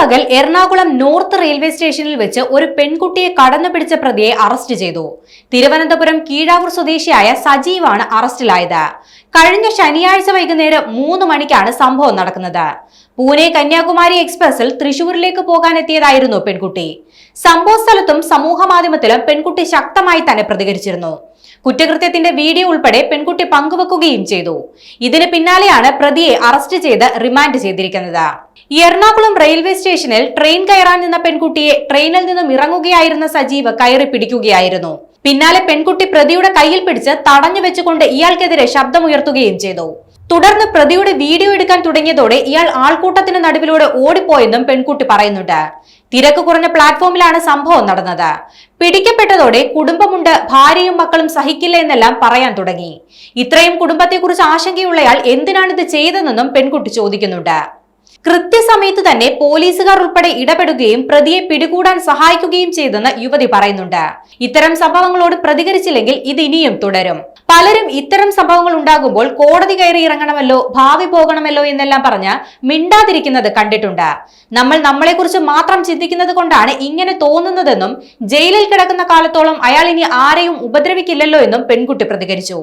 പകൽ Ernakulam north railway സ്റ്റേഷനിൽ വെച്ച് ഒരു പെൺകുട്ടിയെ കടന്നുപിടിച്ച പ്രതിയെ അറസ്റ്റ് ചെയ്തു. തിരുവനന്തപുരം കീഴാവൂർ സ്വദേശിയായ സജീവാണ് അറസ്റ്റിലായത്. കഴിഞ്ഞ ശനിയാഴ്ച വൈകുന്നേരം 3 മണിക്കാണ് സംഭവം നടക്കുന്നത്. പൂനെ കന്യാകുമാരി എക്സ്പ്രസിൽ തൃശൂരിലേക്ക് പോകാനെത്തിയതായിരുന്നു പെൺകുട്ടി. സംഭവ സ്ഥലത്തും സമൂഹ മാധ്യമത്തിലും പെൺകുട്ടി ശക്തമായി തന്നെ പ്രതികരിച്ചിരുന്നു. കുറ്റകൃത്യത്തിന്റെ വീഡിയോ ഉൾപ്പെടെ പെൺകുട്ടി പങ്കുവെക്കുകയും ചെയ്തു. ഇതിന് പിന്നാലെയാണ് പ്രതിയെ അറസ്റ്റ് ചെയ്ത് റിമാൻഡ് ചെയ്തിരിക്കുന്നത്. എറണാകുളം റെയിൽവേ സ്റ്റേഷനിൽ ട്രെയിൻ കയറാൻ നിന്ന പെൺകുട്ടിയെ ട്രെയിനിൽ നിന്നും ഇറങ്ങുകയായിരുന്ന സജീവ് കയറി പിടിക്കുകയായിരുന്നു. പിന്നാലെ പെൺകുട്ടി പ്രതിയുടെ കയ്യിൽ പിടിച്ച് തടഞ്ഞു വെച്ചുകൊണ്ട് ഇയാൾക്കെതിരെ ശബ്ദമുയർത്തുകയും ചെയ്തു. തുടർന്ന് പ്രതിയുടെ വീഡിയോ എടുക്കാൻ തുടങ്ങിയതോടെ ഇയാൾ ആൾക്കൂട്ടത്തിന് നടുവിലൂടെ ഓടിപ്പോയെന്നും പെൺകുട്ടി പറയുന്നുണ്ട്. തിരക്ക് കുറഞ്ഞ പ്ലാറ്റ്ഫോമിലാണ് സംഭവം നടന്നത്. പിടിക്കപ്പെട്ടതോടെ കുടുംബമുണ്ട്, ഭാര്യയും മക്കളും സഹിക്കില്ല എന്നെല്ലാം പറയാൻ തുടങ്ങി. ഇത്രയും കുടുംബത്തെക്കുറിച്ച് ആശങ്കയുള്ളയാൾ എന്തിനാണിത് ചെയ്തതെന്നും പെൺകുട്ടി ചോദിക്കുന്നുണ്ട്. കൃത്യസമയത്ത് തന്നെ പോലീസുകാർ ഉൾപ്പെടെ ഇടപെടുകയും പ്രതിയെ പിടികൂടാൻ സഹായിക്കുകയും ചെയ്തെന്ന് യുവതി പറയുന്നുണ്ട്. ഇത്തരം സംഭവങ്ങളോട് പ്രതികരിച്ചില്ലെങ്കിൽ ഇത് ഇനിയും തുടരും. പലരും ഇത്തരം സംഭവങ്ങൾ ഉണ്ടാകുമ്പോൾ കോടതി കയറി ഇറങ്ങണമല്ലോ, ഭാവി പോകണമല്ലോ എന്നെല്ലാം പറഞ്ഞ് മിണ്ടാതിരിക്കുന്നത് കണ്ടിട്ടുണ്ട്. നമ്മൾ നമ്മളെക്കുറിച്ച് മാത്രം ചിന്തിക്കുന്നത് കൊണ്ടാണ് ഇങ്ങനെ തോന്നുന്നതെന്നും ജയിലിൽ കിടക്കുന്ന കാലത്തോളം അയാൾ ഇനി ആരെയും ഉപദ്രവിക്കില്ലല്ലോ എന്നും പെൺകുട്ടി പ്രതികരിച്ചു.